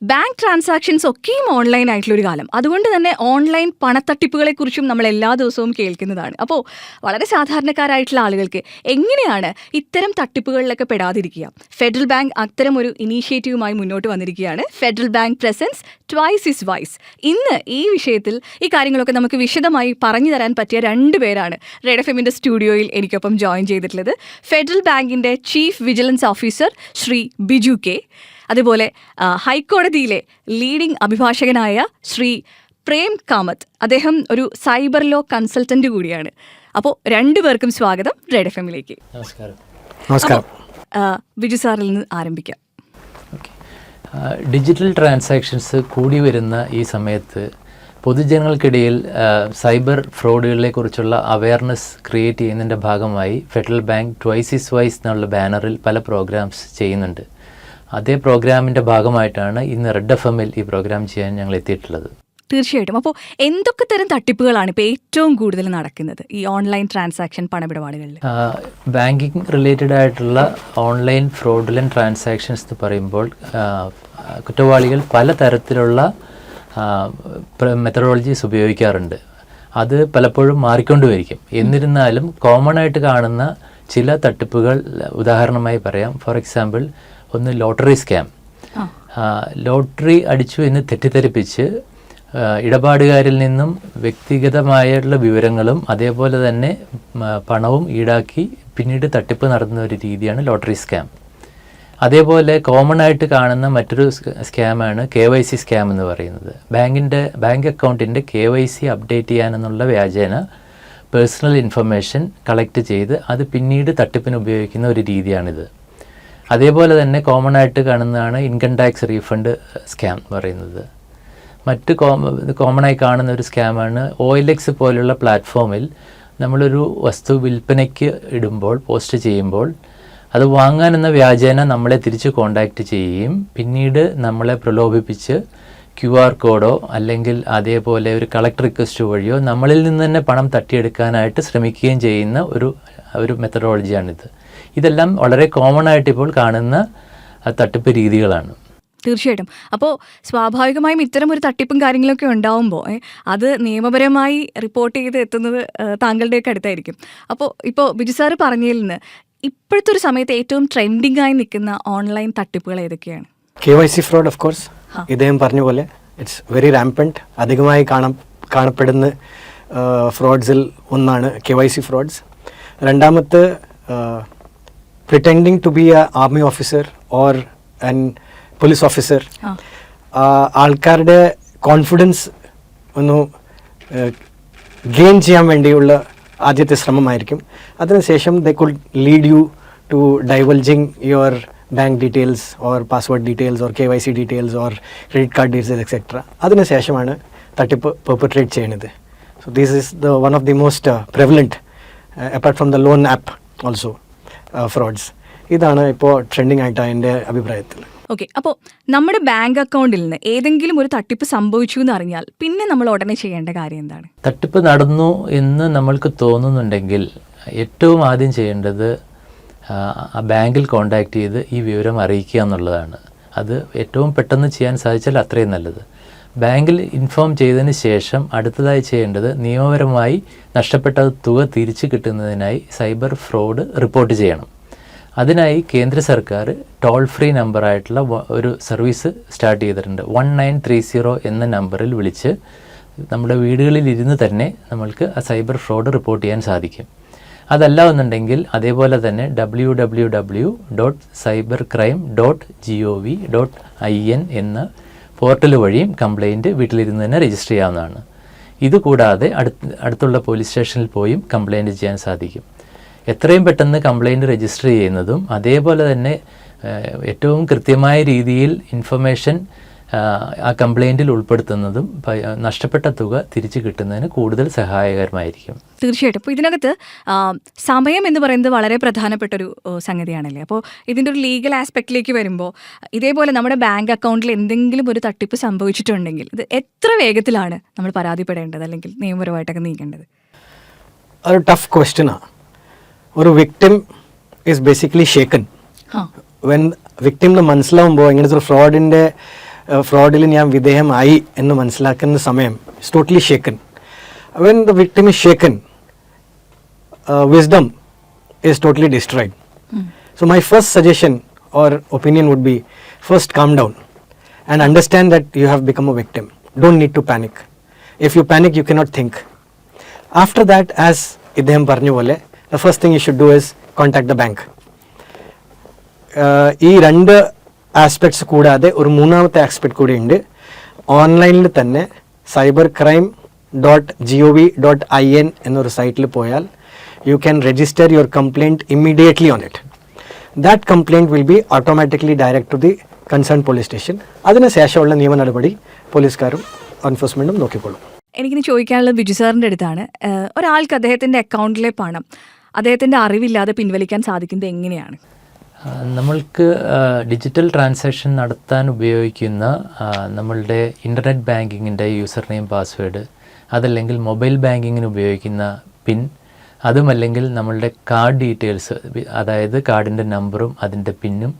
Bank transactions ഒക്കെയും online ആയിട്ടുള്ളൊരു കാലം. അതുകൊണ്ട് തന്നെ ഓൺലൈൻ പണത്തട്ടിപ്പുകളെക്കുറിച്ചും നമ്മൾ എല്ലാ ദിവസവും കേൾക്കുന്നതാണ്. അപ്പോൾ വളരെ സാധാരണക്കാരായിട്ടുള്ള ആളുകൾക്ക് എങ്ങനെയാണ് ഇത്തരം തട്ടിപ്പുകളിലൊക്കെ പെടാതിരിക്കുക? ഫെഡറൽ ബാങ്ക് അത്തരം ഒരു ഇനീഷ്യേറ്റീവുമായി മുന്നോട്ട് വന്നിരിക്കുകയാണ്. Federal Bank presents twice is wise. ഇന്ന് ഈ വിഷയത്തിൽ ഈ കാര്യങ്ങളൊക്കെ നമുക്ക് വിശദമായി പറഞ്ഞു തരാൻ പറ്റിയ 2 പേരാണ് റെഡ് എഫ് എമ്മിൻ്റെ സ്റ്റുഡിയോയിൽ എനിക്കൊപ്പം ജോയിൻ ചെയ്തിട്ടുള്ളത്. ഫെഡറൽ ബാങ്കിൻ്റെ chief vigilance officer Shri Biju K, അതുപോലെ ഹൈക്കോടതിയിലെ ലീഡിംഗ് അഭിഭാഷകനായ ശ്രീ പ്രേം കാമത്ത്. അദ്ദേഹം ഒരു സൈബർ ലോ കൺസൾട്ടന്റ് കൂടിയാണ്. അപ്പോൾ 2 പേർക്കും സ്വാഗതം റെഡ് എഫ് എമ്മിലേക്ക്. നമസ്കാരം. ബിജു സാറിൽ നിന്ന് ആരംഭിക്കാം. ഡിജിറ്റൽ ട്രാൻസാക്ഷൻസ് കൂടി വരുന്ന ഈ സമയത്ത് പൊതുജനങ്ങൾക്കിടയിൽ സൈബർ ഫ്രോഡുകളെ കുറിച്ചുള്ള അവയർനെസ് ക്രിയേറ്റ് ചെയ്യുന്നതിൻ്റെ ഭാഗമായി Federal Bank twice is wise എന്നുള്ള ബാനറിൽ പല പ്രോഗ്രാംസ് ചെയ്യുന്നുണ്ട്. അതേ പ്രോഗ്രാമിൻ്റെ ഭാഗമായിട്ടാണ് ഇന്ന് റെഡ് എഫ് എമ്മിൽ ഈ പ്രോഗ്രാം ചെയ്യാൻ ഞങ്ങൾ എത്തിയിട്ടുള്ളത്. തീർച്ചയായിട്ടും. അപ്പോൾ എന്തൊക്കെ തരം തട്ടിപ്പുകളാണ് ഇപ്പോൾ ഏറ്റവും കൂടുതൽ നടക്കുന്നത് ഈ ഓൺലൈൻ ട്രാൻസാക്ഷൻ പണമിടപാടുകളിൽ? ബാങ്കിങ് റിലേറ്റഡ് ആയിട്ടുള്ള ഓൺലൈൻ ഫ്രോഡുലൻ ട്രാൻസാക്ഷൻസ് എന്ന് പറയുമ്പോൾ കുറ്റവാളികൾ പലതരത്തിലുള്ള മെത്തഡോളജീസ് ഉപയോഗിക്കാറുണ്ട്. അത് പലപ്പോഴും മാറിക്കൊണ്ടുവരിക്കും. എന്നിരുന്നാലും കോമൺ ആയിട്ട് കാണുന്ന ചില തട്ടിപ്പുകൾ ഉദാഹരണമായി പറയാം. ഫോർ എക്സാമ്പിൾ, ഒന്ന് ലോട്ടറി സ്കാം. ലോട്ടറി അടിച്ചു എന്ന് തെറ്റിദ്ധരിപ്പിച്ച് ഇടപാടുകാരിൽ നിന്നും വ്യക്തിഗതമായുള്ള വിവരങ്ങളും അതേപോലെ തന്നെ പണവും ഈടാക്കി പിന്നീട് തട്ടിപ്പ് നടത്തുന്ന ഒരു രീതിയാണ് ലോട്ടറി സ്കാം. അതേപോലെ കോമൺ ആയിട്ട് കാണുന്ന മറ്റൊരു സ്കാമാണ് KYC സ്കാം എന്ന് പറയുന്നത്. ബാങ്ക് അക്കൗണ്ടിൻ്റെ KYC അപ്ഡേറ്റ് ചെയ്യാനെന്നുള്ള വ്യാജേന പേഴ്സണൽ ഇൻഫർമേഷൻ കളക്ട് ചെയ്ത് അത് പിന്നീട് തട്ടിപ്പിന് ഉപയോഗിക്കുന്ന ഒരു രീതിയാണിത്. അതേപോലെ തന്നെ കോമൺ ആയിട്ട് കാണുന്നതാണ് ഇൻകം ടാക്സ് റീഫണ്ട് സ്കാം എന്ന് പറയുന്നത്. മറ്റ് കോമണായി കാണുന്ന ഒരു സ്കാമാണ് OLX പോലുള്ള പ്ലാറ്റ്ഫോമിൽ നമ്മളൊരു വസ്തു വിൽപ്പനയ്ക്ക് ഇടുമ്പോൾ, പോസ്റ്റ് ചെയ്യുമ്പോൾ അത് വാങ്ങാനെന്ന വ്യാജേന നമ്മളെ തിരിച്ച് കോണ്ടാക്റ്റ് ചെയ്യുകയും പിന്നീട് നമ്മളെ പ്രലോഭിപ്പിച്ച് QR കോഡോ അല്ലെങ്കിൽ അതേപോലെ ഒരു കളക്ട് റിക്വസ്റ്റ് വഴിയോ നമ്മളിൽ നിന്ന് തന്നെ പണം തട്ടിയെടുക്കാനായിട്ട് ശ്രമിക്കുകയും ചെയ്യുന്ന ഒരു മെത്തഡോളജിയാണിത്. ഇതെല്ലാം വളരെ കോമൺ ആയിട്ട് ഇപ്പോൾ കാണുന്ന തട്ടിപ്പ് രീതികളാണ്. തീർച്ചയായിട്ടും. അപ്പോൾ സ്വാഭാവികമായും ഇത്തരം ഒരു തട്ടിപ്പും കാര്യങ്ങളൊക്കെ ഉണ്ടാവുമ്പോൾ അത് നിയമപരമായി റിപ്പോർട്ട് ചെയ്ത് എത്തുന്നത് താങ്കളുടെയൊക്കെ അടുത്തായിരിക്കും. അപ്പോൾ ഇപ്പോൾ ബിജു സാറ് പറഞ്ഞതിൽ നിന്ന് ഇപ്പോഴത്തെ ഒരു സമയത്ത് ഏറ്റവും ട്രെൻഡിങ് ആയി നിൽക്കുന്ന ഓൺലൈൻ തട്ടിപ്പുകൾ ഏതൊക്കെയാണ്? KYC fraud, of course. ഇദ്ദേഹം പറഞ്ഞ പോലെ ഇറ്റ്സ് വെരി റാമ്പന്റ്. അധികമായി കാണപ്പെടുന്ന ഫ്രോഡ്സിൽ ഒന്നാണ് KYC ഫ്രോഡ്സ്. രണ്ടാമത്തെ pretending to be a army officer or an police officer. ആൾക്കാരുടെ കോൺഫിഡൻസ് ഒന്ന് ഗെയിൻ ചെയ്യാൻ വേണ്ടിയുള്ള ആദ്യത്തെ ശ്രമമായിരിക്കും. അതിനുശേഷം they could lead you to divulging your bank details or password details or KYC details or credit card details etcetera. അതിനുശേഷമാണ് തട്ടിപ്പ് perpetrate ചെയ്യുന്നത്. So this is the one of the most prevalent apart from the loan app also frauds. ഇതാണ് ഇപ്പോൾ trending ആയിട്ട് എൻ്റെ അഭിപ്രായത്തിൽ. Okay. അപ്പോൾ നമ്മുടെ ബാങ്ക് അക്കൗണ്ടിൽ നിന്ന് ഏതെങ്കിലും ഒരു തട്ടിപ്പ് സംഭവിച്ചു എന്ന് അറിഞ്ഞാൽ പിന്നെ നമ്മൾ ഉടനെ ചെയ്യേണ്ട കാര്യം എന്താണ്? തട്ടിപ്പ് നടന്നു എന്ന് നമ്മൾക്ക് തോന്നുന്നുണ്ടെങ്കിൽ ഏറ്റവും ആദ്യം ചെയ്യേണ്ടത് ആ ബാങ്കിൽ കോൺടാക്റ്റ് ചെയ്ത് ഈ വിവരം അറിയിക്കുക എന്നുള്ളതാണ്. അത് ഏറ്റവും പെട്ടെന്ന് ചെയ്യാൻ സാധിച്ചാൽ അത്രയും നല്ലത്. ബാങ്കിൽ ഇൻഫോം ചെയ്തതിന് ശേഷം അടുത്തതായി ചെയ്യേണ്ടത് നിയമപരമായി നഷ്ടപ്പെട്ട തുക തിരിച്ചു കിട്ടുന്നതിനായി സൈബർ ഫ്രോഡ് റിപ്പോർട്ട് ചെയ്യണം. അതിനായി കേന്ദ്ര സർക്കാർ ടോൾ ഫ്രീ നമ്പറായിട്ടുള്ള ഒരു സർവീസ് സ്റ്റാർട്ട് ചെയ്തിട്ടുണ്ട്. 1930 എന്ന നമ്പറിൽ വിളിച്ച് നമ്മുടെ വീടുകളിൽ ഇരുന്ന് തന്നെ നമ്മൾക്ക് ആ സൈബർ ഫ്രോഡ് റിപ്പോർട്ട് ചെയ്യാൻ സാധിക്കും. അതല്ല എന്നുണ്ടെങ്കിൽ അതേപോലെ തന്നെ www.cybercrime.gov.in എന്ന പോർട്ടൽ വഴിയും കംപ്ലയിൻറ്റ് വീട്ടിലിരുന്ന് തന്നെ രജിസ്റ്റർ ചെയ്യാവുന്നതാണ്. ഇതുകൂടാതെ അടുത്തുള്ള പോലീസ് സ്റ്റേഷനിൽ പോയും കംപ്ലയിൻറ്റ് ചെയ്യാൻ സാധിക്കും. എത്രയും പെട്ടെന്ന് കംപ്ലയിൻറ്റ് രജിസ്റ്റർ ചെയ്യുന്നതും അതേപോലെ തന്നെ ഏറ്റവും കൃത്യമായ രീതിയിൽ ഇൻഫർമേഷൻ ആ കംപ്ലയിൻറ്റിൽ ഉൾപ്പെടുത്തുന്നതും നഷ്ടപ്പെട്ട തുക തിരിച്ചു കിട്ടുന്നതിന് കൂടുതൽ സഹായകരമായിരിക്കും. തീർച്ചയായിട്ടും. അപ്പോൾ ഇതിനകത്ത് സമയം എന്ന് പറയുന്നത് വളരെ പ്രധാനപ്പെട്ടൊരു സംഗതിയാണല്ലേ. അപ്പോൾ ഇതിൻ്റെ ഒരു ലീഗൽ ആസ്പെക്റ്റിലേക്ക് വരുമ്പോൾ ഇതേപോലെ നമ്മുടെ ബാങ്ക് അക്കൗണ്ടിൽ എന്തെങ്കിലും ഒരു തട്ടിപ്പ് സംഭവിച്ചിട്ടുണ്ടെങ്കിൽ ഇത് എത്ര വേഗത്തിലാണ് നമ്മൾ പരാതിപ്പെടേണ്ടത് അല്ലെങ്കിൽ നിയമപരമായിട്ടൊക്കെ നീക്കേണ്ടത്? ഒരു ടഫ് ക്വസ്റ്റ്യനാണ്. ഒരു victim is basically shaken. When വിക്ടിമിന് മനസ്സിലാവുമ്പോൾ ഇങ്ങനത്തെ ഒരു ഫ്രോഡിൻ്റെ ഫ്രോഡിൽ ഞാൻ വിധേയമായി എന്ന് മനസ്സിലാക്കുന്ന സമയം it's totally shaken. When the victim is shaken, wisdom is totally destroyed. So my first suggestion or opinion would be, first calm down and understand that you have become a victim. Don't need to panic. If you panic, you cannot think. After that, as idham parnju pole, the first thing you should do is contact the bank. ഈ രണ്ട് aspects കൂടാതെ ഒരു മൂന്നാമത്തെ aspect കൂടി ഉണ്ട്. ഓൺലൈനിൽ തന്നെ cybercrime.gov.in എന്നൊരു സൈറ്റിൽ പോയാൽ you can register your complaint immediately on it. That complaint will be automatically direct to the concerned police station. അതിന് ശേഷമുള്ള നിയമ നടപടി പോലീസുകാരും എൻഫോഴ്സ്മെൻറ്റും നോക്കിക്കോളും. എനിക്കിനി ചോദിക്കാനുള്ളത് ബിജു സാറിൻ്റെ അടുത്താണ്. ഒരാൾക്ക് അദ്ദേഹത്തിൻ്റെ അക്കൗണ്ടിലെ പണം അദ്ദേഹത്തിൻ്റെ അറിവില്ലാതെ പിൻവലിക്കാൻ സാധിക്കുന്നത് എങ്ങനെയാണ്? നമ്മൾക്ക് ഡിജിറ്റൽ ട്രാൻസാക്ഷൻ നടത്താൻ ഉപയോഗിക്കുന്ന നമ്മളുടെ ഇൻ്റർനെറ്റ് ബാങ്കിങ്ങിൻ്റെ യൂസർ നെയിം പാസ്വേഡ്, അതല്ലെങ്കിൽ മൊബൈൽ ബാങ്കിങ്ങിന് ഉപയോഗിക്കുന്ന പിൻ, അതുമല്ലെങ്കിൽ നമ്മളുടെ കാർഡ് ഡീറ്റെയിൽസ്, അതായത് കാർഡിൻ്റെ നമ്പറും അതിൻ്റെ പിന്നും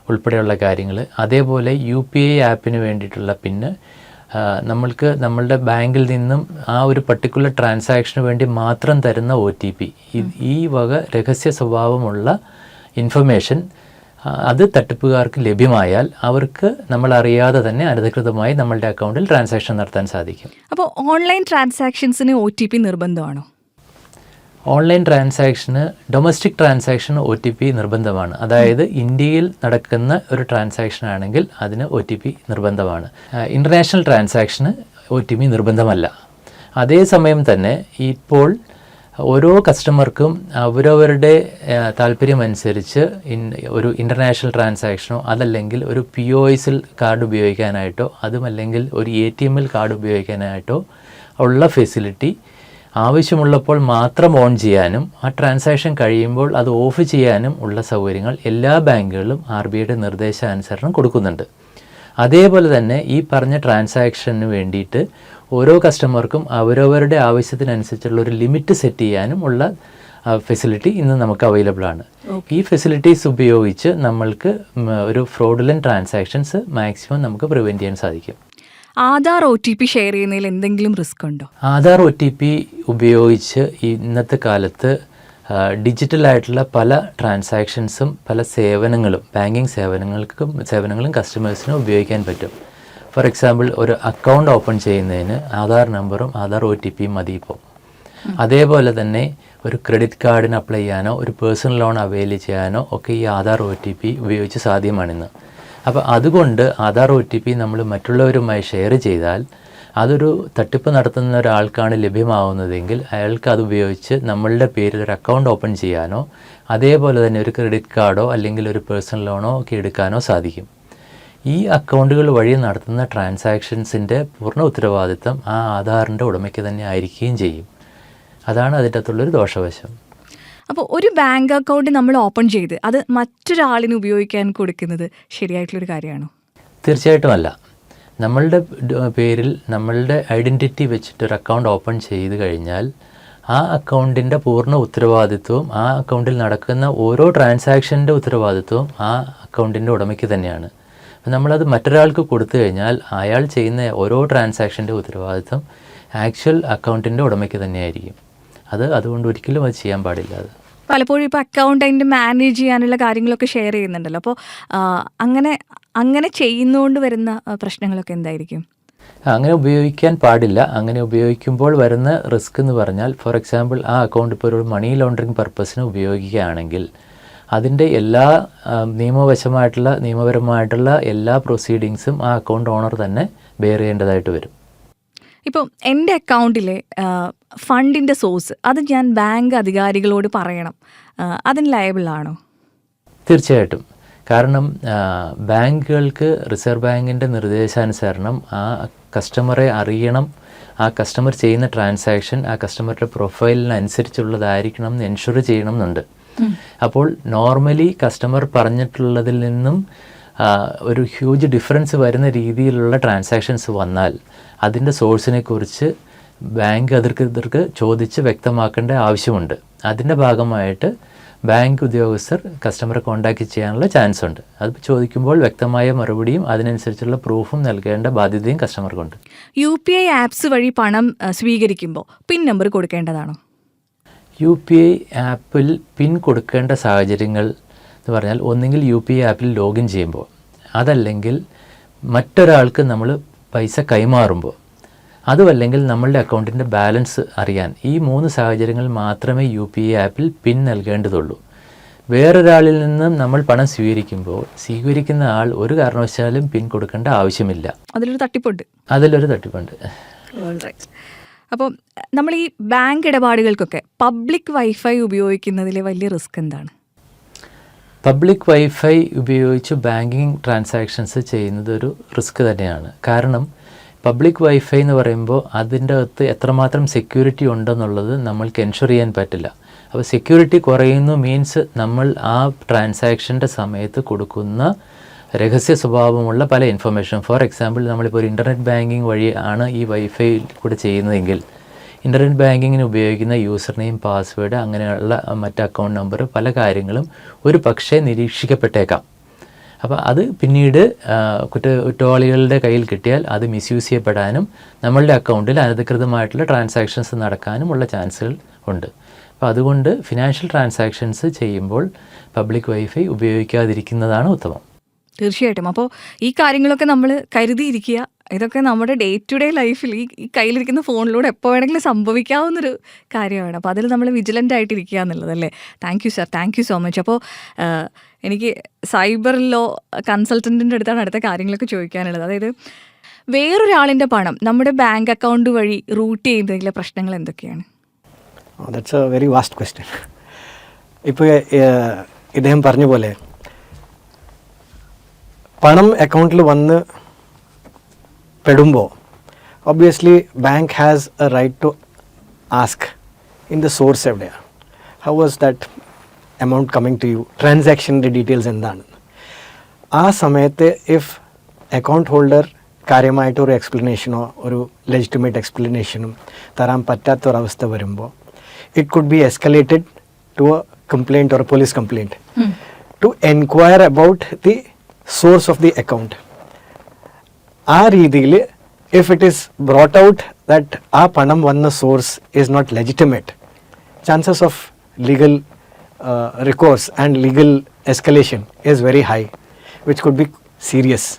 ഉൾപ്പെടെയുള്ള കാര്യങ്ങൾ, അതേപോലെ UPI ആപ്പിന് വേണ്ടിയിട്ടുള്ള പിന്ന്, നമ്മൾക്ക് നമ്മളുടെ ബാങ്കിൽ നിന്നും ആ ഒരു പർട്ടിക്കുലർ ട്രാൻസാക്ഷന് വേണ്ടി മാത്രം തരുന്ന OTP, ഈ വക രഹസ്യ സ്വഭാവമുള്ള ഇൻഫർമേഷൻ അത് തട്ടിപ്പുകാർക്ക് ലഭ്യമായാൽ അവർക്ക് നമ്മളറിയാതെ തന്നെ അനധികൃതമായി നമ്മളുടെ അക്കൗണ്ടിൽ ട്രാൻസാക്ഷൻ നടത്താൻ സാധിക്കും. അപ്പോൾ ഓൺലൈൻ ട്രാൻസാക്ഷൻസിന് OTP നിർബന്ധമാണോ? ഓൺലൈൻ ട്രാൻസാക്ഷന്, ഡൊമസ്റ്റിക് ട്രാൻസാക്ഷന് OTP നിർബന്ധമാണ്. അതായത് ഇന്ത്യയിൽ നടക്കുന്ന ഒരു ട്രാൻസാക്ഷൻ ആണെങ്കിൽ അതിന് OTP നിർബന്ധമാണ്. ഇൻ്റർനാഷണൽ ട്രാൻസാക്ഷന് OTP നിർബന്ധമല്ല. അതേസമയം തന്നെ ഇപ്പോൾ ഓരോ കസ്റ്റമർക്കും അവരവരുടെ താല്പര്യമനുസരിച്ച് ഒരു ഇൻ്റർനാഷണൽ ട്രാൻസാക്ഷനോ അതല്ലെങ്കിൽ ഒരു POSൽ കാർഡ് ഉപയോഗിക്കാനായിട്ടോ അതുമല്ലെങ്കിൽ ഒരു ATMൽ കാർഡ് ഉപയോഗിക്കാനായിട്ടോ ഉള്ള ഫെസിലിറ്റി ആവശ്യമുള്ളപ്പോൾ മാത്രം ഓൺ ചെയ്യാനും ആ ട്രാൻസാക്ഷൻ കഴിയുമ്പോൾ അത് ഓഫ് ചെയ്യാനും ഉള്ള സൗകര്യങ്ങൾ എല്ലാ ബാങ്കുകളിലും RBIയുടെ നിർദ്ദേശാനുസരണം കൊടുക്കുന്നുണ്ട്. അതേപോലെ തന്നെ ഈ പറഞ്ഞ ട്രാൻസാക്ഷന് വേണ്ടിയിട്ട് ഓരോ കസ്റ്റമർക്കും അവരവരുടെ ആവശ്യത്തിനനുസരിച്ചുള്ള ഒരു ലിമിറ്റ് സെറ്റ് ചെയ്യാനും ഉള്ള ഫെസിലിറ്റി ഇന്ന് നമുക്ക് അവൈലബിൾ ആണ്. ഈ ഫെസിലിറ്റീസ് ഉപയോഗിച്ച് നമ്മൾക്ക് ഒരു ഫ്രോഡുലന്റ് ട്രാൻസാക്ഷൻസ് മാക്സിമം നമുക്ക് പ്രിവെൻറ്റ് ചെയ്യാൻ സാധിക്കും. ആധാർ OTP ഷെയർ ചെയ്യുന്നതിൽ എന്തെങ്കിലും റിസ്ക് ഉണ്ടോ? ആധാർ OTP ഉപയോഗിച്ച് ഇന്നത്തെ കാലത്ത് ഡിജിറ്റലായിട്ടുള്ള പല ട്രാൻസാക്ഷൻസും പല സേവനങ്ങളും ബാങ്കിങ് സേവനങ്ങളും കസ്റ്റമേഴ്സിന് ഉപയോഗിക്കാൻ പറ്റും. ഫോർ എക്സാമ്പിൾ, ഒരു അക്കൗണ്ട് ഓപ്പൺ ചെയ്യുന്നതിന് ആധാർ നമ്പറും ആധാർ OTPയും മതി ഇപ്പോൾ. അതേപോലെ തന്നെ ഒരു ക്രെഡിറ്റ് കാർഡിന് അപ്ലൈ ചെയ്യാനോ ഒരു പേഴ്സണൽ ലോൺ അവൈൽ ചെയ്യാനോ ഒക്കെ ഈ ആധാർ OTP ഉപയോഗിച്ച് സാധ്യമാണിന്ന്. അപ്പോൾ അതുകൊണ്ട് ആധാർ OTP നമ്മൾ മറ്റുള്ളവരുമായി ഷെയർ ചെയ്താൽ അതൊരു തട്ടിപ്പ് നടത്തുന്ന ഒരാൾക്കാണ് ലഭ്യമാവുന്നതെങ്കിൽ അയാൾക്ക് അത് ഉപയോഗിച്ച് നമ്മളുടെ പേരിൽ ഒരു അക്കൗണ്ട് ഓപ്പൺ ചെയ്യാനോ അതേപോലെ തന്നെ ഒരു ക്രെഡിറ്റ് കാർഡോ അല്ലെങ്കിൽ ഒരു പേഴ്സണൽ ലോണോ ഒക്കെ എടുക്കാനോ സാധിക്കും. ഈ അക്കൗണ്ടുകൾ വഴി നടത്തുന്ന ട്രാൻസാക്ഷൻസിൻ്റെ പൂർണ്ണ ഉത്തരവാദിത്തം ആ ആധാറിൻ്റെ ഉടമയ്ക്ക് തന്നെ ആയിരിക്കുകയും ചെയ്യും. അതാണ് അതിൻ്റെ അകത്തുള്ളൊരു ദോഷവശം. അപ്പോൾ ഒരു ബാങ്ക് അക്കൗണ്ട് നമ്മൾ ഓപ്പൺ ചെയ്ത് അത് മറ്റൊരാളിന് ഉപയോഗിക്കാൻ കൊടുക്കുന്നത് ശരിയായിട്ടുള്ളൊരു കാര്യമാണോ? തീർച്ചയായിട്ടും അല്ല. നമ്മളുടെ പേരിൽ നമ്മളുടെ ഐഡൻറ്റിറ്റി വെച്ചിട്ടൊരു അക്കൗണ്ട് ഓപ്പൺ ചെയ്ത് കഴിഞ്ഞാൽ ആ അക്കൗണ്ടിൻ്റെ പൂർണ്ണ ഉത്തരവാദിത്വവും ആ അക്കൗണ്ടിൽ നടക്കുന്ന ഓരോ ട്രാൻസാക്ഷൻ്റെ ഉത്തരവാദിത്വവും ആ അക്കൗണ്ടിൻ്റെ ഉടമയ്ക്ക് തന്നെയാണ്. നമ്മളത് മറ്റൊരാൾക്ക് കൊടുത്തു കഴിഞ്ഞാൽ അയാൾ ചെയ്യുന്ന ഓരോ ട്രാൻസാക്ഷൻ്റെ ഉത്തരവാദിത്വം ആക്ച്വൽ അക്കൗണ്ടിൻ്റെ ഉടമയ്ക്ക് തന്നെയായിരിക്കും. അതുകൊണ്ട് ഒരിക്കലും അത് ചെയ്യാൻ പാടില്ല. അത് പലപ്പോഴും ഇപ്പോൾ അക്കൗണ്ട് അതിൻ്റെ മാനേജ് ചെയ്യാനുള്ള കാര്യങ്ങളൊക്കെ ഷെയർ ചെയ്യുന്നുണ്ടല്ലോ. അപ്പോൾ അങ്ങനെ ചെയ്യുന്നതുകൊണ്ട് വരുന്ന പ്രശ്നങ്ങളൊക്കെ എന്തായിരിക്കും? അങ്ങനെ ഉപയോഗിക്കാൻ പാടില്ല. അങ്ങനെ ഉപയോഗിക്കുമ്പോൾ വരുന്ന റിസ്ക് എന്ന് പറഞ്ഞാൽ, ഫോർ എക്സാമ്പിൾ, ആ അക്കൗണ്ട് ഇപ്പോൾ ഒരു മണി ലോണ്ടറിങ് പർപ്പസിന് ഉപയോഗിക്കുകയാണെങ്കിൽ അതിൻ്റെ എല്ലാ നിയമപരമായിട്ടുള്ള എല്ലാ പ്രൊസീഡിങ്സും ആ അക്കൗണ്ട് ഓണർ തന്നെ ബെയർ ചെയ്യേണ്ടതായിട്ട് വരും. ഇപ്പം എൻ്റെ അക്കൗണ്ടിലെ ഫണ്ടിൻ്റെ സോഴ്സ് അത് ഞാൻ ബാങ്ക് അധികാരികളോട് പറയണം, അതിന് ലയബിൾ ആണോ? തീർച്ചയായിട്ടും. കാരണം ബാങ്കുകൾക്ക് റിസർവ് ബാങ്കിൻ്റെ നിർദ്ദേശാനുസരണം ആ കസ്റ്റമറെ അറിയണം, ആ കസ്റ്റമർ ചെയ്യുന്ന ട്രാൻസാക്ഷൻ ആ കസ്റ്റമറുടെ പ്രൊഫൈലിനനുസരിച്ചുള്ളതായിരിക്കണം എന്ന് എൻഷുർ ചെയ്യണം എന്നുണ്ട്. അപ്പോൾ നോർമലി കസ്റ്റമർ പറഞ്ഞിട്ടുള്ളതിൽ നിന്നും ഒരു ഹ്യൂജ് ഡിഫറൻസ് വരുന്ന രീതിയിലുള്ള ട്രാൻസാക്ഷൻസ് വന്നാൽ അതിൻ്റെ സോഴ്സിനെ കുറിച്ച് ബാങ്ക് അധികൃതർക്ക് ചോദിച്ച് വ്യക്തമാക്കേണ്ട ആവശ്യമുണ്ട്. അതിൻ്റെ ഭാഗമായിട്ട് ബാങ്ക് ഉദ്യോഗസ്ഥർ കസ്റ്റമറെ കോൺടാക്റ്റ് ചെയ്യാനുള്ള ചാൻസ് ഉണ്ട്. അത് ചോദിക്കുമ്പോൾ വ്യക്തമായ മറുപടിയും അതിനനുസരിച്ചുള്ള പ്രൂഫും നൽകേണ്ട ബാധ്യതയും കസ്റ്റമർക്കുണ്ട്. UPI ആപ്സ് വഴി പണം സ്വീകരിക്കുമ്പോൾ പിൻ നമ്പർ കൊടുക്കേണ്ടതാണോ? UPI ആപ്പിൽ പിൻ കൊടുക്കേണ്ട സാഹചര്യങ്ങൾ എന്ന് പറഞ്ഞാൽ ഒന്നുകിൽ UPI ആപ്പിൽ ലോഗിൻ ചെയ്യുമ്പോൾ, അതല്ലെങ്കിൽ മറ്റൊരാൾക്ക് നമ്മൾ പൈസ കൈമാറുമ്പോൾ, അതുമല്ലെങ്കിൽ നമ്മളുടെ അക്കൗണ്ടിൻ്റെ ബാലൻസ് അറിയാൻ. ഈ 3 സാഹചര്യങ്ങൾ മാത്രമേ UPI ആപ്പിൽ പിൻ നൽകേണ്ടതുള്ളൂ. വേറൊരാളിൽ നിന്നും നമ്മൾ പണം സ്വീകരിക്കുമ്പോൾ സ്വീകരിക്കുന്ന ആൾ ഒരു കാരണവശാലും പിൻ കൊടുക്കേണ്ട ആവശ്യമില്ല. അതിലൊരു തട്ടിപ്പുണ്ട്. അപ്പോൾ നമ്മൾ ഈ ബാങ്ക് ഇടപാടുകൾക്കൊക്കെ പബ്ലിക് വൈഫൈ ഉപയോഗിക്കുന്നതിലെ വലിയ റിസ്ക് എന്താണ്? പബ്ലിക് വൈഫൈ ഉപയോഗിച്ച് ബാങ്കിങ് ട്രാൻസാക്ഷൻസ് ചെയ്യുന്നത് ഒരു റിസ്ക് തന്നെയാണ്. കാരണം പബ്ലിക് വൈഫൈ എന്ന് പറയുമ്പോൾ അതിൻ്റെ അകത്ത് എത്രമാത്രം സെക്യൂരിറ്റി ഉണ്ടെന്നുള്ളത് നമ്മൾക്ക് എൻഷുർ ചെയ്യാൻ പറ്റില്ല. അപ്പോൾ സെക്യൂരിറ്റി കുറയുന്നു മീൻസ് നമ്മൾ ആ ട്രാൻസാക്ഷൻ്റെ സമയത്ത് കൊടുക്കുന്ന രഹസ്യ സ്വഭാവമുള്ള പല ഇൻഫർമേഷൻ, ഫോർ എക്സാമ്പിൾ നമ്മളിപ്പോൾ ഒരു ഇൻ്റർനെറ്റ് ബാങ്കിങ് വഴി ആണ് ഈ വൈഫൈ കൂടെ ചെയ്യുന്നതെങ്കിൽ ഇൻ്റർനെറ്റ് ബാങ്കിങ്ങിന് ഉപയോഗിക്കുന്ന യൂസർ നെയിം, പാസ്വേഡ്, അങ്ങനെയുള്ള മറ്റ് അക്കൗണ്ട് നമ്പർ, പല കാര്യങ്ങളും ഒരു പക്ഷേ നിരീക്ഷിക്കപ്പെട്ടേക്കാം. അപ്പോൾ അത് പിന്നീട് കുറ്റവാളികളുടെ കയ്യിൽ കിട്ടിയാൽ അത് മിസ്യൂസ് ചെയ്യപ്പെടാനും നമ്മളുടെ അക്കൗണ്ടിൽ അനധികൃതമായിട്ടുള്ള ട്രാൻസാക്ഷൻസ് നടക്കാനുമുള്ള ചാൻസുകൾ ഉണ്ട്. അപ്പോൾ അതുകൊണ്ട് ഫിനാൻഷ്യൽ ട്രാൻസാക്ഷൻസ് ചെയ്യുമ്പോൾ പബ്ലിക് വൈഫൈ ഉപയോഗിക്കാതിരിക്കുന്നതാണ് ഉത്തമം. തീർച്ചയായിട്ടും. അപ്പോൾ ഈ കാര്യങ്ങളൊക്കെ നമ്മൾ കരുതിയിരിക്കുക. ഇതൊക്കെ നമ്മുടെ ഡേ ടു ഡേ ലൈഫിൽ ഈ കയ്യിലിരിക്കുന്ന ഫോണിലൂടെ എപ്പോൾ വേണമെങ്കിലും സംഭവിക്കാവുന്നൊരു കാര്യമാണ്. അപ്പോൾ അതിൽ നമ്മൾ വിജിലൻ്റ് ആയിട്ടിരിക്കുക എന്നുള്ളതല്ലേ. Thank you sir, thank you so much. അപ്പോൾ എനിക്ക് സൈബർ ലോ കൺസൾട്ടൻറ്റിൻ്റെ അടുത്താണ് അടുത്ത കാര്യങ്ങളൊക്കെ ചോദിക്കാനുള്ളത്. അതായത് വേറൊരാളിൻ്റെ പണം നമ്മുടെ ബാങ്ക് അക്കൗണ്ട് വഴി റൂട്ട് ചെയ്യുന്നതിലെ പ്രശ്നങ്ങൾ എന്തൊക്കെയാണ്? That's a very vast question. ഇപ്പോൾ ഇദ്ദേഹം പറഞ്ഞ പോലെ പണം അക്കൗണ്ടിൽ വന്ന് പെടുമ്പോൾ obviously bank has a right to ask in the source എവിടെയാണ്, how was that amount coming to you, ട്രാൻസാക്ഷൻ്റെ ഡീറ്റെയിൽസ് എന്താണ്. ആ സമയത്ത് ഇഫ് അക്കൗണ്ട് ഹോൾഡർ കാര്യമായിട്ട് ഒരു എക്സ്പ്ലനേഷനോ ഒരു ലെജിറ്റിമേറ്റ് എക്സ്പ്ലനേഷനും തരാൻ പറ്റാത്തൊരവസ്ഥ വരുമ്പോൾ it could be escalated to a complaint or police complaint to enquire about the source of the account. ആ രീതിയിൽ if it is brought out that ആ പണം വന്ന source is not legitimate, chances of legal recourse and legal escalation is very high, which could be serious.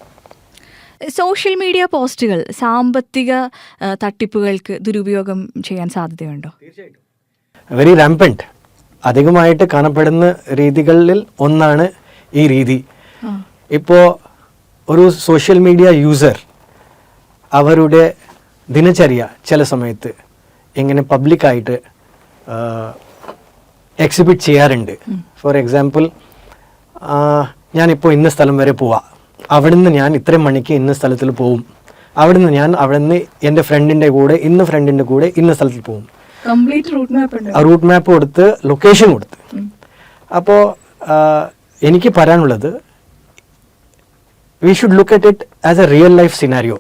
Social media പോസ്റ്റുകൾ സാമ്പത്തിക തട്ടിപ്പുകൾക്ക് ദുരുപയോഗം ചെയ്യാൻ സാധ്യതയുണ്ടോ? Very rampant. അധികമായിട്ട് കാണപ്പെടുന്ന രീതികളിൽ ഒന്നാണ് ഈ രീതി. ഇപ്പോൾ ഒരു സോഷ്യൽ മീഡിയ യൂസർ അവരുടെ ദിനചര്യ ചില സമയത്ത് ഇങ്ങനെ പബ്ലിക്കായിട്ട് എക്സിബിറ്റ് ചെയ്യാറുണ്ട്. ഫോർ എക്സാമ്പിൾ, ഞാനിപ്പോൾ ഇന്ന സ്ഥലം വരെ പോവാം, അവിടുന്ന് ഞാൻ ഇത്രയും മണിക്ക് ഇന്ന സ്ഥലത്തിൽ പോവും, അവിടുന്ന് ഞാൻ അവിടുന്ന് എൻ്റെ ഫ്രണ്ടിൻ്റെ കൂടെ ഇന്ന സ്ഥലത്തിൽ പോവും. റൂട്ട് മാപ്പ് കൊടുത്ത് ലൊക്കേഷൻ കൊടുത്ത്. അപ്പോൾ എനിക്ക് പറയാനുള്ളത്, we should look at it as a real life scenario.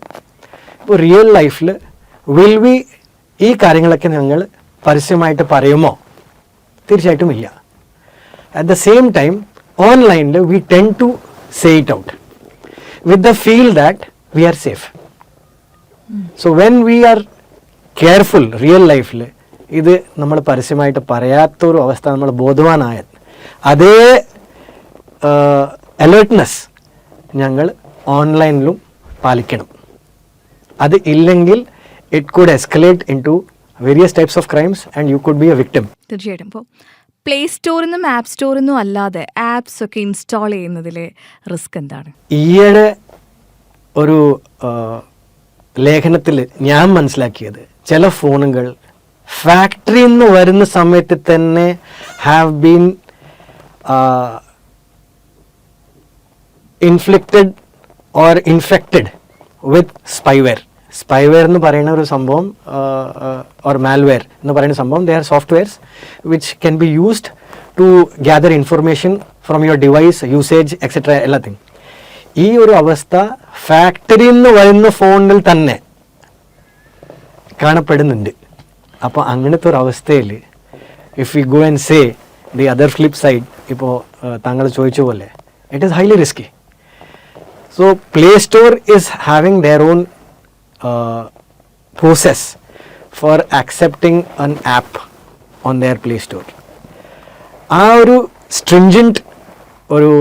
ഇപ്പോൾ റിയൽ ലൈഫിൽ വിൽ വി ഈ കാര്യങ്ങളൊക്കെ ഞങ്ങൾ പരസ്യമായിട്ട് പറയുമോ? തീർച്ചയായിട്ടും ഇല്ല. അറ്റ് ദ സെയിം ടൈം ഓൺലൈനിൽ we tend to say it out with the feel that we are safe. So when we are careful real ലൈഫിൽ ഇത് നമ്മൾ പരസ്യമായിട്ട് പറയാത്തൊരു അവസ്ഥ നമ്മൾ ബോധവാനായ അതേ അലേർട്ട്നെസ് ഞങ്ങൾ ഓൺലൈനിലും പാലിക്കണം. അത് ഇല്ലെങ്കിൽ it could escalate into various types of crimes and you could be a victim. തീർച്ചയായിട്ടും. ഇപ്പോൾ പ്ലേ സ്റ്റോറിൽ നിന്നും ആപ്പ് സ്റ്റോറിൽ നിന്നും അല്ലാതെ ആപ്സ് ഒക്കെ ഇൻസ്റ്റാൾ ചെയ്യുന്നതിലെ റിസ്ക് എന്താണ്? ഈയിടെ ഒരു ലേഖനത്തിൽ ഞാൻ മനസ്സിലാക്കിയത്, ചില ഫോണുകൾ ഫാക്ടറിയിൽ നിന്ന് വരുന്ന സമയത്ത് തന്നെ have been inflicted or infected with spyware. Spyware എന്ന് പറയുന്ന ഒരു സംഭവം ഓർ മാൽവെയർ എന്ന് പറയുന്ന സംഭവം, they are softwares which can be used to gather information from your device, usage etcetera എല്ലാത്തിങ്. ഈ ഒരു അവസ്ഥ ഫാക്ടറിയിൽ നിന്ന് വരുന്ന ഫോണിൽ തന്നെ കാണപ്പെടുന്നുണ്ട്. അപ്പോൾ അങ്ങനത്തെ ഒരു അവസ്ഥയിൽ if you go and say the other flip side ഇപ്പോൾ താങ്കൾ ചോദിച്ച പോലെ it is highly risky. So play store is having their own process for accepting an app on their Play Store. ആ ഒരു സ്ട്രിഞ്ചൻറ്റ് ഒരു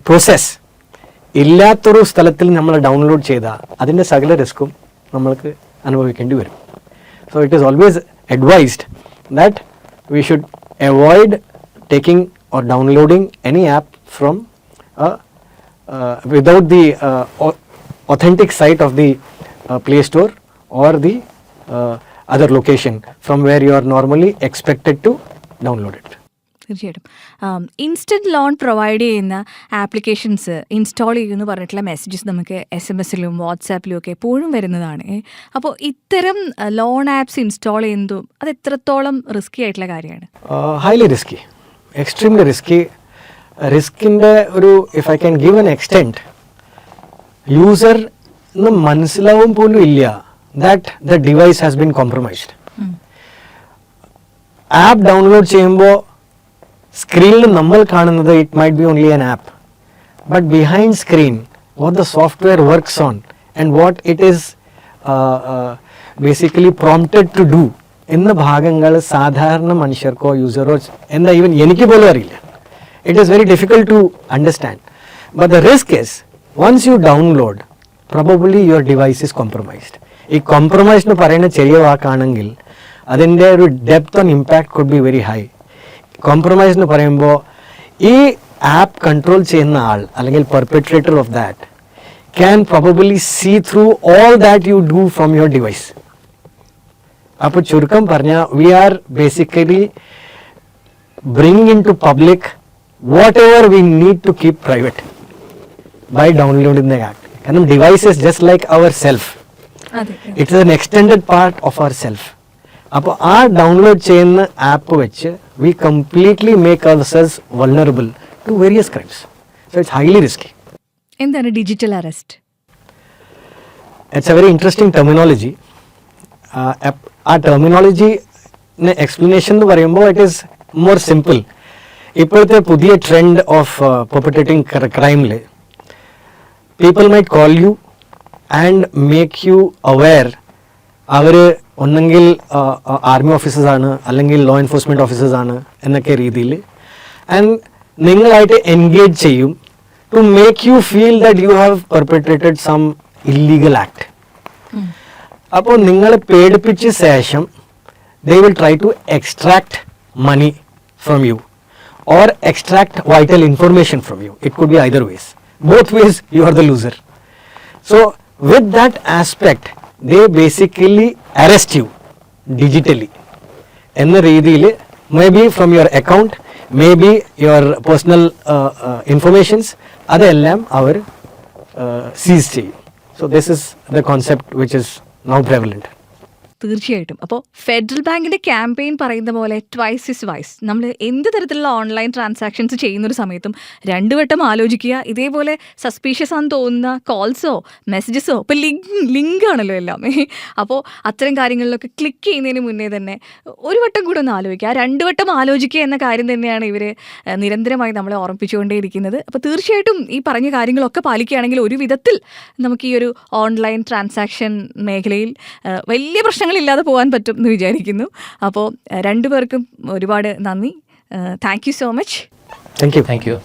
പ്രോസസ്സ് ഇല്ലാത്തൊരു സ്ഥലത്തിൽ നമ്മൾ ഡൗൺലോഡ് ചെയ്താൽ അതിൻ്റെ സകല റിസ്ക്കും നമ്മൾക്ക് അനുഭവിക്കേണ്ടി വരും. So it is always advised that we should avoid taking or downloading any app from without the authentic site of the Play Store or the other location from where you are normally expected to download it. തീർച്ചയായിട്ടും instant loan provide ചെയ്യുന്ന applications install ചെയ്യുമെന്ന് പറഞ്ഞിട്ടുള്ള messages നമുക്ക് SMS-ലും വാട്സാപ്പിലും ഒക്കെ എപ്പോഴും വരുന്നതാണ്. അപ്പോൾ ഇത്തരം ലോൺ ആപ്സ് ഇൻസ്റ്റാൾ ചെയ്യുന്നതും അത് എത്രത്തോളം റിസ്കി ആയിട്ടുള്ള കാര്യമാണ്? Highly risky, extremely risky. റിസ്കിൻ്റെ ഒരു if I can give an extent, user മനസ്സിലാവും പോലും ഇല്ല that the device has been compromised. App download ചെയ്യുമ്പോൾ സ്ക്രീനിൽ നമ്മൾ കാണുന്നത് it might be only an app, but behind screen what the software works on and what it is basically prompted to do എന്ന ഭാഗങ്ങൾ സാധാരണ മനുഷ്യർക്കോ യൂസറോ എന്താ ഈവൻ എനിക്ക് പോലും അറിയില്ല. It is very difficult to understand. But the risk is, once you download, probably your device is compromised. ഈ compromise എന്ന് പറയുന്ന ചെറിയ വാക്കാണെങ്കിൽ അതിൻ്റെ ഒരു depth on impact could be very high. Compromise എന്ന് പറയുമ്പോൾ ഈ ആപ്പ് കൺട്രോൾ ചെയ്യുന്ന ആൾ അല്ലെങ്കിൽ perpetrator of that can probably see through all that you do from your device. അപ്പോൾ ചുരുക്കം പറഞ്ഞാൽ we are basically bringing in to public whatever we need to keep private by downloading the app. കാരണം device is just like our self. It is an extended part of our self. അപ്പോൾ ആ download ചെയ്യുന്ന app വെച്ച് we completely make ourselves vulnerable to various crimes. So it's highly risky. എന്താണ് digital arrest? It's a very interesting terminology. ആ terminology explanation എന്ന് പറയുമ്പോൾ it is more simple. ഇപ്പോഴത്തെ പുതിയ ട്രെൻഡ് ഓഫ് പെർപെട്രേറ്റിംഗ് ക്രൈമിൽ people might call you and make you aware അവർ ഒന്നെങ്കിൽ army ഓഫീസേഴ്സാണ് അല്ലെങ്കിൽ ലോ എൻഫോഴ്സ്മെൻറ്റ് ഓഫീസേഴ്സാണ് എന്നൊക്കെ രീതിയിൽ ആൻഡ് നിങ്ങളായിട്ട് എൻഗേജ് ചെയ്യും to make you feel that you have perpetrated some illegal act. അപ്പോൾ നിങ്ങളെ പേടിപ്പിച്ച ശേഷം they will try to extract money from you or extract vital information from you. It could be either ways. Both ways you are the loser. So with that aspect, they basically arrest you digitally. Enna reediyil maybe from your account, maybe your personal informations, adellam അവർ seize ചെയ്യും. So this is the concept which is now prevalent. തീർച്ചയായിട്ടും. അപ്പോൾ federal ബാങ്കിൻ്റെ campaign പറയുന്ന പോലെ twice is vice. നമ്മൾ എന്ത് തരത്തിലുള്ള ഓൺലൈൻ ട്രാൻസാക്ഷൻസ് ചെയ്യുന്നൊരു സമയത്തും രണ്ടു വട്ടം ആലോചിക്കുക. ഇതേപോലെ സസ്പീഷ്യസ് ആണെന്ന് തോന്നുന്ന കോൾസോ മെസ്സേജസോ ഇപ്പോൾ ലിങ്ക് ആണല്ലോ എല്ലാം. അപ്പോൾ അത്തരം കാര്യങ്ങളിലൊക്കെ ക്ലിക്ക് ചെയ്യുന്നതിന് മുന്നേ തന്നെ ഒരു വട്ടം കൂടെ ഒന്ന് ആലോചിക്കുക. രണ്ടു വട്ടം ആലോചിക്കുക എന്ന കാര്യം തന്നെയാണ് ഇവർ നിരന്തരമായി നമ്മളെ ഓർമ്മിപ്പിച്ചുകൊണ്ടേയിരിക്കുന്നത്. അപ്പോൾ തീർച്ചയായിട്ടും ഈ പറഞ്ഞ കാര്യങ്ങളൊക്കെ പാലിക്കുകയാണെങ്കിൽ ഒരു വിധത്തിൽ നമുക്ക് ഈ ഒരു ഓൺലൈൻ ട്രാൻസാക്ഷൻ മേഖലയിൽ വലിയ പ്രശ്നങ്ങളില്ലാതെ പോകാൻ പറ്റും എന്ന് വിചാരിക്കുന്നു. അപ്പോൾ രണ്ടുപേർക്കും ഒരുപാട് നന്ദി. Thank you so much. Thank you.